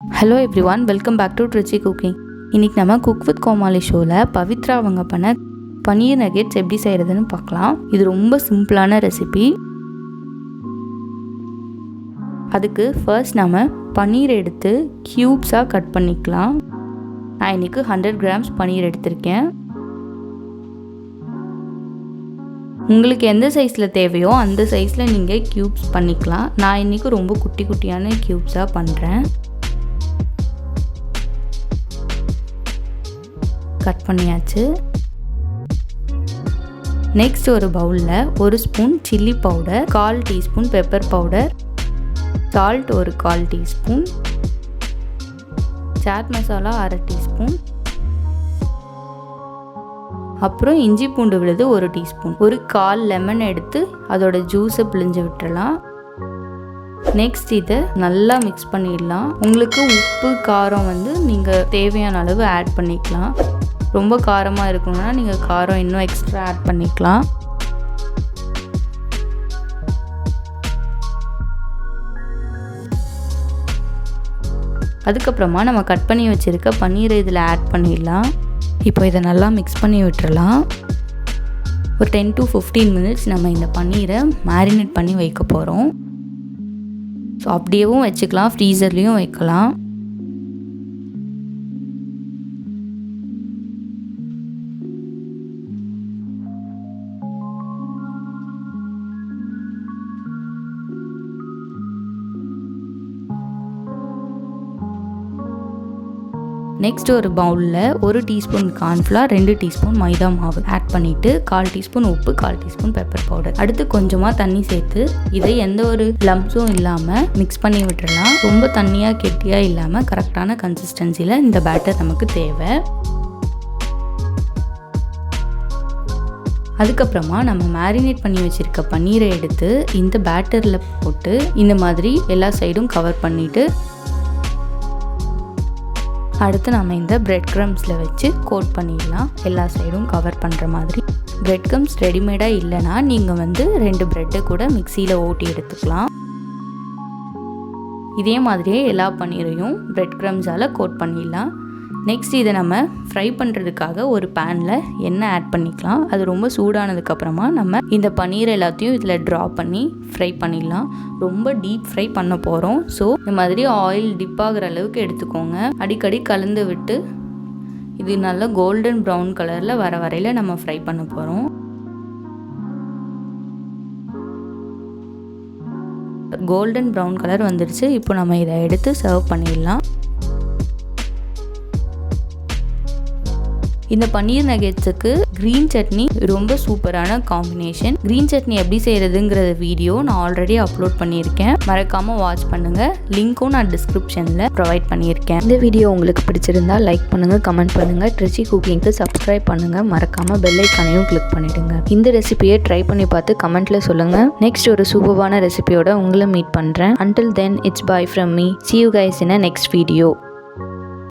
Hello everyone, welcome back to Trichy cooking. இன்னைக்கு நம்ம cook with கோமாளி ஷோவில் பவித்ரா அவங்க பண்ண பனீர் நகெட்ஸ் எப்படி செய்கிறதுன்னு பார்க்கலாம். இது ரொம்ப சிம்பிளான ரெசிபி. அதுக்கு ஃபர்ஸ்ட் நம்ம பனீர் எடுத்து க்யூப்ஸாக கட் பண்ணிக்கலாம். நான் இன்றைக்கி 100 grams பனீர் எடுத்திருக்கேன். உங்களுக்கு எந்த சைஸில் தேவையோ அந்த சைஸில் நீங்கள் க்யூப்ஸ் பண்ணிக்கலாம். நான் இன்றைக்கி ரொம்ப குட்டி குட்டியான க்யூப்ஸாக பண்ணுறேன். கட் பண்ணியாச்சு. நெக்ஸ்ட் ஒரு பவுலில் 1 spoon chilli powder, 1/4 teaspoon pepper powder, salt ஒரு 1/4 டீஸ்பூன், சாட் மசாலா 1/2 டீஸ்பூன், அப்புறம் இஞ்சி பூண்டு விழுது 1 டீஸ்பூன், ஒரு 1/4 லெமன் எடுத்து அதோட ஜூஸை பிழிஞ்சு விட்டுறலாம். நெக்ஸ்ட் இதை நல்லா மிக்ஸ் பண்ணிடலாம். உங்களுக்கு உப்பு காரம் நீங்கள் தேவையான அளவு ஆட் பண்ணிக்கலாம். ரொம்ப காரமாக இருக்கணும்னா நீங்கள் காரம் இன்னும் எக்ஸ்ட்ரா ஆட் பண்ணிக்கலாம். அதுக்கப்புறமா நம்ம கட் பண்ணி வச்சுருக்க பன்னீரை இதில் ஆட் பண்ணிடலாம். இப்போ இதை நல்லா மிக்ஸ் பண்ணி விட்டுறலாம். ஒரு 10 to 15 minutes நம்ம இந்த பன்னீரை மேரினேட் பண்ணி வைக்க போகிறோம். ஸோ அப்படியேவும் வச்சுக்கலாம், ஃப்ரீசர்லேயும் வைக்கலாம். நெக்ஸ்ட் ஒரு பவுலில் 1 டீஸ்பூன் கார்ன்ஃப்ளவர், 2 டீஸ்பூன் மைதா மாவு ஆட் பண்ணிவிட்டு 1/4 டீஸ்பூன் உப்பு, 1/4 டீஸ்பூன் பெப்பர் பவுடர், அடுத்து கொஞ்சமாக தண்ணி சேர்த்து இதை எந்த ஒரு லம்ப்ஸும் இல்லாமல் மிக்ஸ் பண்ணி விட்டுறலாம். ரொம்ப தண்ணியாக கெட்டியாக இல்லாமல் கரெக்டான கன்சிஸ்டன்சியில் இந்த பேட்டர் நமக்கு தேவை. அதுக்கப்புறமா நம்ம மேரினேட் பண்ணி வச்சுருக்க பன்னீரை எடுத்து இந்த பேட்டரில் போட்டு இந்த மாதிரி எல்லா சைடும் கவர் பண்ணிவிட்டு அடுத்து நம்ம இந்த பிரெட் க்ரம்ஸில் வச்சு கோட் பண்ணிடலாம். எல்லா சைடும் கவர் பண்ணுற மாதிரி. பிரெட் க்ரம்ஸ் ரெடிமேடாக இல்லைனா நீங்கள் 2 ப்ரெட்டை கூட மிக்சியில் ஓட்டி எடுத்துக்கலாம். இதே மாதிரியே எல்லா பன்னீரையும் பிரெட் க்ரம்ஸால் கோட் பண்ணிடலாம். நெக்ஸ்ட் இதை நம்ம ஃப்ரை பண்ணுறதுக்காக ஒரு பேனில் எண்ணெய் ஆட் பண்ணிக்கலாம். அது ரொம்ப சூடானதுக்கப்புறமா நம்ம இந்த பன்னீர் எல்லாத்தையும் இதில் ட்ரா பண்ணி ஃப்ரை பண்ணிடலாம். ரொம்ப டீப் ஃப்ரை பண்ண போகிறோம். ஸோ இந்த மாதிரி ஆயில் டிப் ஆகிற அளவுக்கு எடுத்துக்கோங்க. அடிக்கடி கலந்து விட்டு இது நல்லா கோல்டன் ப்ரௌன் கலரில் வர வரையில் நம்ம ஃப்ரை பண்ண போகிறோம். கோல்டன் ப்ரௌன் கலர் வந்துடுச்சு. இப்போ நம்ம இதை எடுத்து சர்வ் பண்ணிடலாம். இந்த பன்னீர் நகெட்ஸுக்கு க்ரீன் சட்னி ரொம்ப சூப்பரான காம்பினேஷன். க்ரீன் சட்னி எப்படி செய்கிறதுங்கிற வீடியோ நான் ஆல்ரெடி அப்லோட் பண்ணியிருக்கேன். மறக்காமல் வாட்ச் பண்ணுங்கள். லிங்க்கும் நான் டிஸ்கிரிப்ஷனில் ப்ரொவைட் பண்ணியிருக்கேன். இந்த வீடியோ உங்களுக்கு பிடிச்சிருந்தா லைக் பண்ணுங்கள், கமெண்ட் பண்ணுங்கள், ட்ரிச்சி குக்கிங்க்கு சப்ஸ்கிரைப் பண்ணுங்கள். மறக்காமல் பெல் ஐக்கானையும் கிளிக் பண்ணிவிடுங்க. இந்த ரெசிபியை ட்ரை பண்ணி பார்த்து கமெண்ட்டில் சொல்லுங்கள். நெக்ஸ்ட் ஒரு சூப்பரான ரெசிபியோட உங்களை மீட் பண்ணுறேன். Until then, it's bye from me. See you guys in a next video.